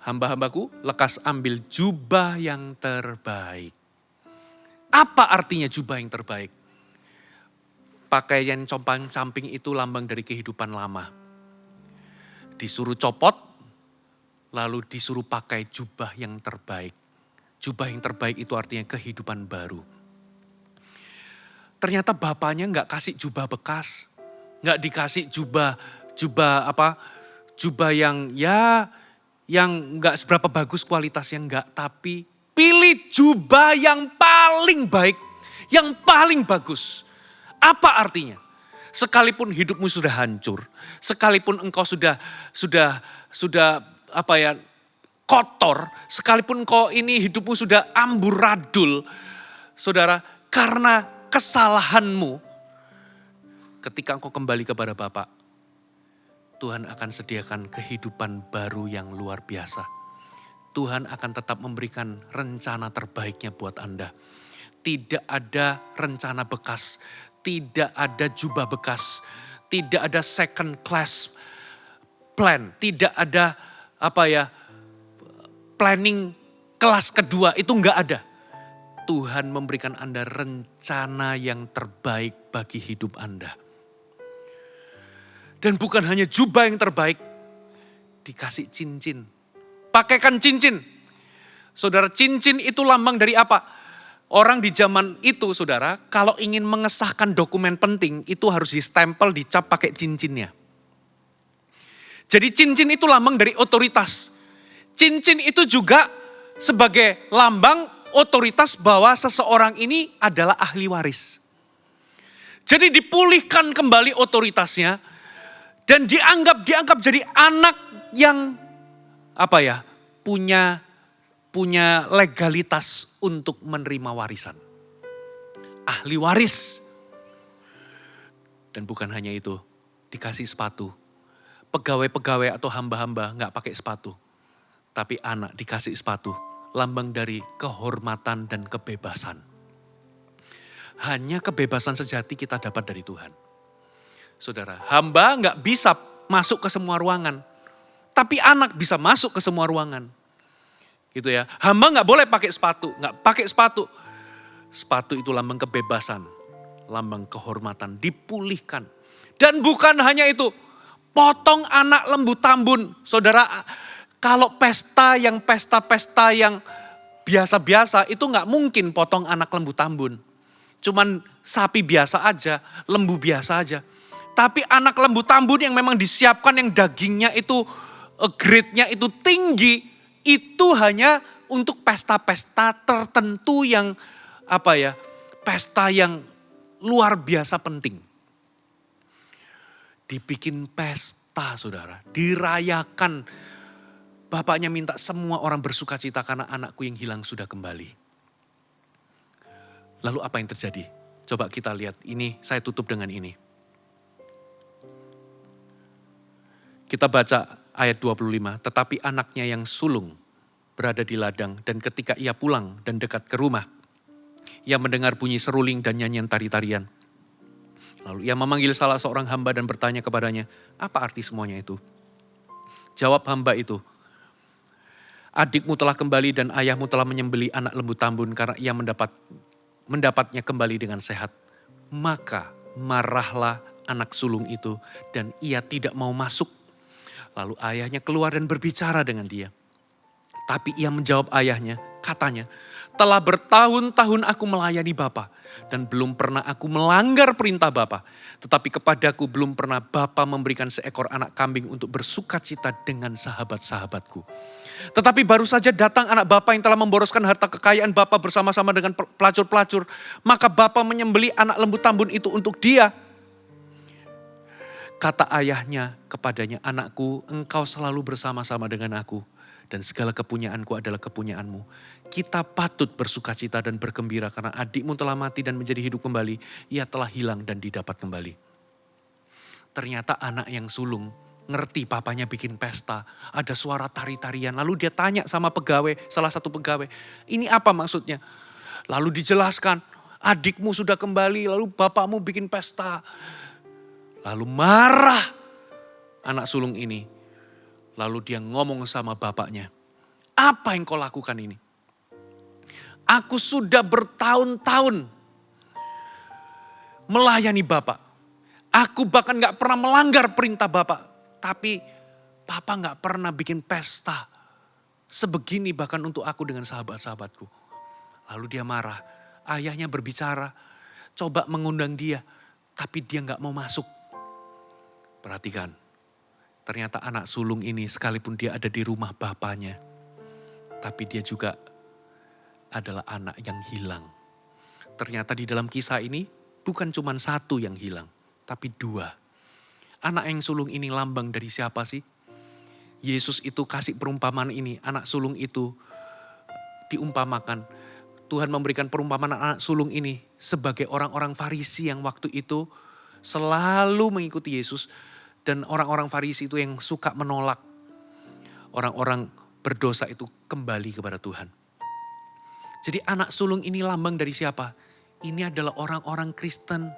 "Hamba-hambaku, lekas ambil jubah yang terbaik." Apa artinya jubah yang terbaik? Pakaian compang-camping itu lambang dari kehidupan lama. Disuruh copot, lalu disuruh pakai jubah yang terbaik. Jubah yang terbaik itu artinya kehidupan baru. Ternyata bapaknya gak kasih jubah bekas. Gak dikasih jubah yang gak seberapa bagus kualitasnya, enggak. Tapi pilih jubah yang paling baik, yang paling bagus. Apa artinya? Sekalipun hidupmu sudah hancur, sekalipun engkau sudah kotor, sekalipun engkau ini hidupmu sudah amburadul, saudara, karena kesalahanmu, ketika engkau kembali kepada Bapa, Tuhan akan sediakan kehidupan baru yang luar biasa. Tuhan akan tetap memberikan rencana terbaiknya buat Anda. Tidak ada rencana bekas. Tidak ada jubah bekas, tidak ada second class plan, tidak ada planning kelas kedua, itu enggak ada. Tuhan memberikan Anda rencana yang terbaik bagi hidup Anda. Dan bukan hanya jubah yang terbaik, dikasih cincin. Pakaikan cincin. Saudara, cincin itu lambang dari apa? Orang di zaman itu, saudara, kalau ingin mengesahkan dokumen penting, itu harus distempel, dicap pakai cincinnya. Jadi cincin itu lambang dari otoritas. Cincin itu juga sebagai lambang otoritas bahwa seseorang ini adalah ahli waris. Jadi dipulihkan kembali otoritasnya dan dianggap jadi anak yang punya legalitas untuk menerima warisan. Ahli waris. Dan bukan hanya itu, dikasih sepatu. Pegawai-pegawai atau hamba-hamba gak pakai sepatu. Tapi anak dikasih sepatu, lambang dari kehormatan dan kebebasan. Hanya kebebasan sejati kita dapat dari Tuhan. Saudara, hamba gak bisa masuk ke semua ruangan. Tapi anak bisa masuk ke semua ruangan. Gitu ya. Hamba gak boleh pakai sepatu, gak pakai sepatu. Sepatu itu lambang kebebasan, lambang kehormatan, dipulihkan. Dan bukan hanya itu, potong anak lembu tambun. Saudara, kalau pesta yang biasa-biasa itu gak mungkin potong anak lembu tambun. Cuman sapi biasa aja, lembu biasa aja. Tapi anak lembu tambun yang memang disiapkan, yang dagingnya itu grade-nya itu tinggi, itu hanya untuk pesta-pesta tertentu yang pesta yang luar biasa penting. Dibikin pesta, saudara, dirayakan. Bapaknya minta semua orang bersuka cita karena anakku yang hilang sudah kembali. Lalu apa yang terjadi? Coba kita lihat ini, saya tutup dengan ini. Kita baca ayat 25, tetapi anaknya yang sulung berada di ladang dan ketika ia pulang dan dekat ke rumah, ia mendengar bunyi seruling dan nyanyian tari-tarian. Lalu ia memanggil salah seorang hamba dan bertanya kepadanya, apa arti semuanya itu? Jawab hamba itu, adikmu telah kembali dan ayahmu telah menyembelih anak lembu tambun karena ia mendapatnya kembali dengan sehat. Maka marahlah anak sulung itu dan ia tidak mau masuk. Lalu ayahnya keluar dan berbicara dengan dia. Tapi ia menjawab ayahnya, katanya, telah bertahun-tahun aku melayani Bapa dan belum pernah aku melanggar perintah Bapa. Tetapi kepadaku belum pernah Bapa memberikan seekor anak kambing untuk bersukacita dengan sahabat-sahabatku. Tetapi baru saja datang anak Bapa yang telah memboroskan harta kekayaan Bapa bersama-sama dengan pelacur-pelacur. Maka Bapa menyembelih anak lembu tambun itu untuk dia. Kata ayahnya kepadanya, anakku, engkau selalu bersama-sama dengan aku. Dan segala kepunyaanku adalah kepunyaanmu. Kita patut bersukacita dan bergembira karena adikmu telah mati dan menjadi hidup kembali. Ia telah hilang dan didapat kembali. Ternyata anak yang sulung ngerti papanya bikin pesta. Ada suara tari-tarian. Lalu dia tanya sama pegawai, salah satu pegawai. Ini apa maksudnya? Lalu dijelaskan, adikmu sudah kembali lalu bapakmu bikin pesta. Lalu marah anak sulung ini. Lalu dia ngomong sama bapaknya, apa yang kau lakukan ini? Aku sudah bertahun-tahun melayani Bapak. Aku bahkan gak pernah melanggar perintah Bapak. Tapi Papa gak pernah bikin pesta sebegini bahkan untuk aku dengan sahabat-sahabatku. Lalu dia marah, ayahnya berbicara, coba mengundang dia. Tapi dia gak mau masuk. Perhatikan. Ternyata anak sulung ini sekalipun dia ada di rumah bapaknya. Tapi dia juga adalah anak yang hilang. Ternyata di dalam kisah ini bukan cuma satu yang hilang. Tapi dua. Anak yang sulung ini lambang dari siapa sih? Yesus itu kasih perumpamaan ini. Anak sulung itu diumpamakan. Tuhan memberikan perumpamaan anak sulung ini sebagai orang-orang Farisi yang waktu itu selalu mengikuti Yesus. Dan orang-orang Farisi itu yang suka menolak orang-orang berdosa itu kembali kepada Tuhan. Jadi anak sulung ini lambang dari siapa? Ini adalah orang-orang Kristen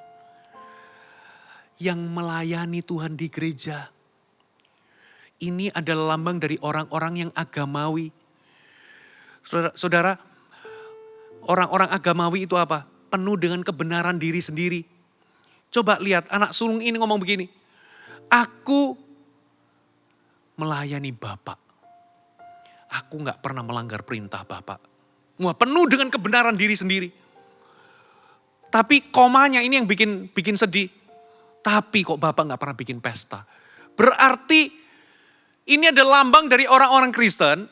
yang melayani Tuhan di gereja. Ini adalah lambang dari orang-orang yang agamawi. Saudara, orang-orang agamawi itu apa? Penuh dengan kebenaran diri sendiri. Coba lihat anak sulung ini ngomong begini. Aku melayani Bapak. Aku gak pernah melanggar perintah Bapak. Wah, penuh dengan kebenaran diri sendiri. Tapi komanya ini yang bikin sedih. Tapi kok Bapak gak pernah bikin pesta. Berarti ini adalah lambang dari orang-orang Kristen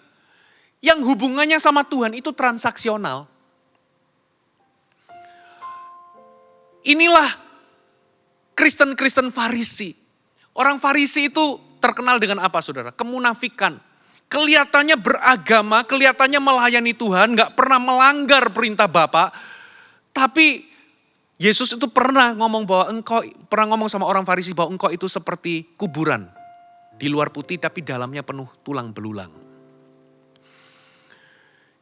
yang hubungannya sama Tuhan itu transaksional. Inilah Kristen-Kristen Farisi. Orang Farisi itu terkenal dengan apa saudara? Kemunafikan. Kelihatannya beragama, kelihatannya melayani Tuhan, gak pernah melanggar perintah Bapa. Tapi Yesus itu pernah ngomong sama orang Farisi bahwa engkau itu seperti kuburan. Di luar putih tapi dalamnya penuh tulang belulang.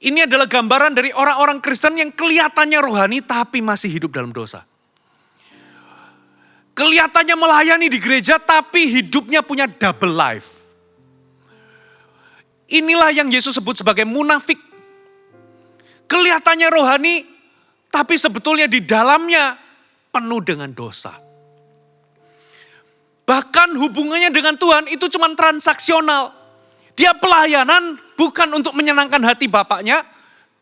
Ini adalah gambaran dari orang-orang Kristen yang kelihatannya rohani tapi masih hidup dalam dosa. Kelihatannya melayani di gereja tapi hidupnya punya double life. Inilah yang Yesus sebut sebagai munafik. Kelihatannya rohani tapi sebetulnya di dalamnya penuh dengan dosa. Bahkan hubungannya dengan Tuhan itu cuma transaksional. Dia pelayanan bukan untuk menyenangkan hati Bapaknya,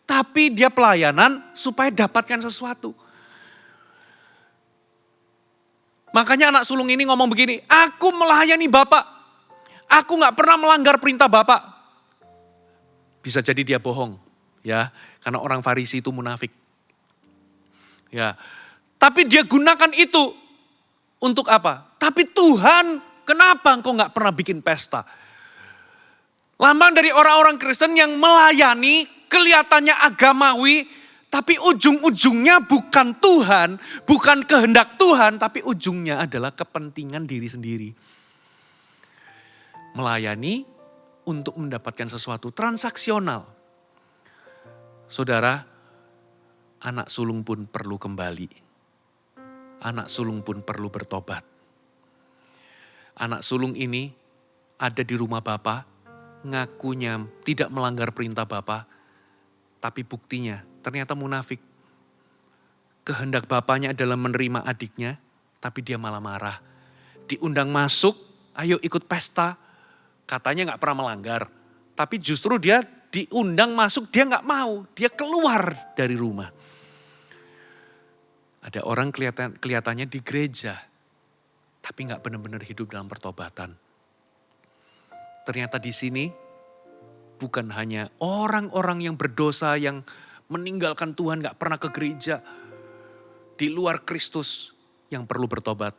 tapi dia pelayanan supaya dapatkan sesuatu. Makanya anak sulung ini ngomong begini, aku melayani Bapak. Aku gak pernah melanggar perintah Bapak. Bisa jadi dia bohong. Ya, karena orang Farisi itu munafik. Ya, tapi dia gunakan itu untuk apa? Tapi Tuhan, kenapa engkau gak pernah bikin pesta? Lambang dari orang-orang Kristen yang melayani, kelihatannya agamawi, tapi ujung-ujungnya bukan Tuhan, bukan kehendak Tuhan, tapi ujungnya adalah kepentingan diri sendiri. Melayani untuk mendapatkan sesuatu transaksional. Saudara, anak sulung pun perlu kembali. Anak sulung pun perlu bertobat. Anak sulung ini ada di rumah Bapa, ngakunya tidak melanggar perintah Bapa, tapi buktinya ternyata munafik. Kehendak bapaknya adalah menerima adiknya, tapi dia malah marah. Diundang masuk, ayo ikut pesta, katanya nggak pernah melanggar. Tapi justru dia diundang masuk, dia nggak mau. Dia keluar dari rumah. Ada orang kelihatannya di gereja, tapi nggak benar-benar hidup dalam pertobatan. Ternyata di sini bukan hanya orang-orang yang berdosa yang meninggalkan Tuhan, nggak pernah ke gereja, di luar Kristus yang perlu bertobat,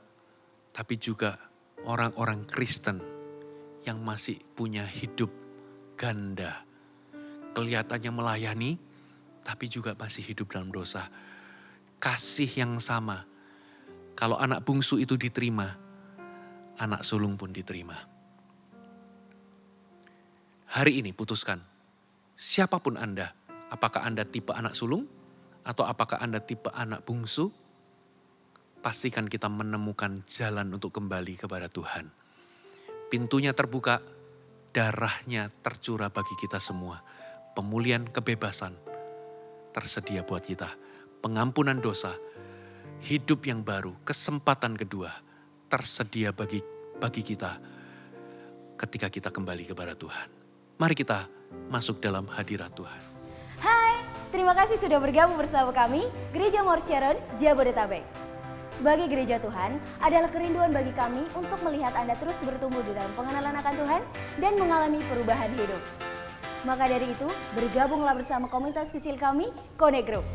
tapi juga orang-orang Kristen yang masih punya hidup ganda. Kelihatannya melayani, tapi juga masih hidup dalam dosa. Kasih yang sama. Kalau anak bungsu itu diterima, anak sulung pun diterima. Hari ini putuskan, siapapun Anda, apakah Anda tipe anak sulung atau apakah Anda tipe anak bungsu, pastikan kita menemukan jalan untuk kembali kepada Tuhan. Pintunya terbuka, darahnya tercurah bagi kita semua. Pemulihan kebebasan tersedia buat kita. Pengampunan dosa, hidup yang baru, kesempatan kedua tersedia bagi kita ketika kita kembali kepada Tuhan. Mari kita masuk dalam hadirat Tuhan. Hai, terima kasih sudah bergabung bersama kami, Gereja Mount Sharon, Jabodetabek. Sebagai gereja Tuhan, adalah kerinduan bagi kami untuk melihat Anda terus bertumbuh di dalam pengenalan akan Tuhan dan mengalami perubahan hidup. Maka dari itu, bergabunglah bersama komunitas kecil kami, Connect Group.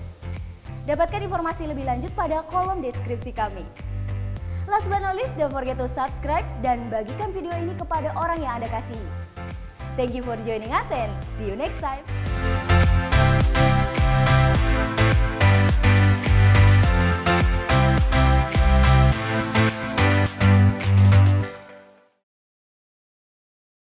Dapatkan informasi lebih lanjut pada kolom deskripsi kami. Last but not least, don't forget to subscribe dan bagikan video ini kepada orang yang Anda kasihi. Thank you for joining us and see you next time.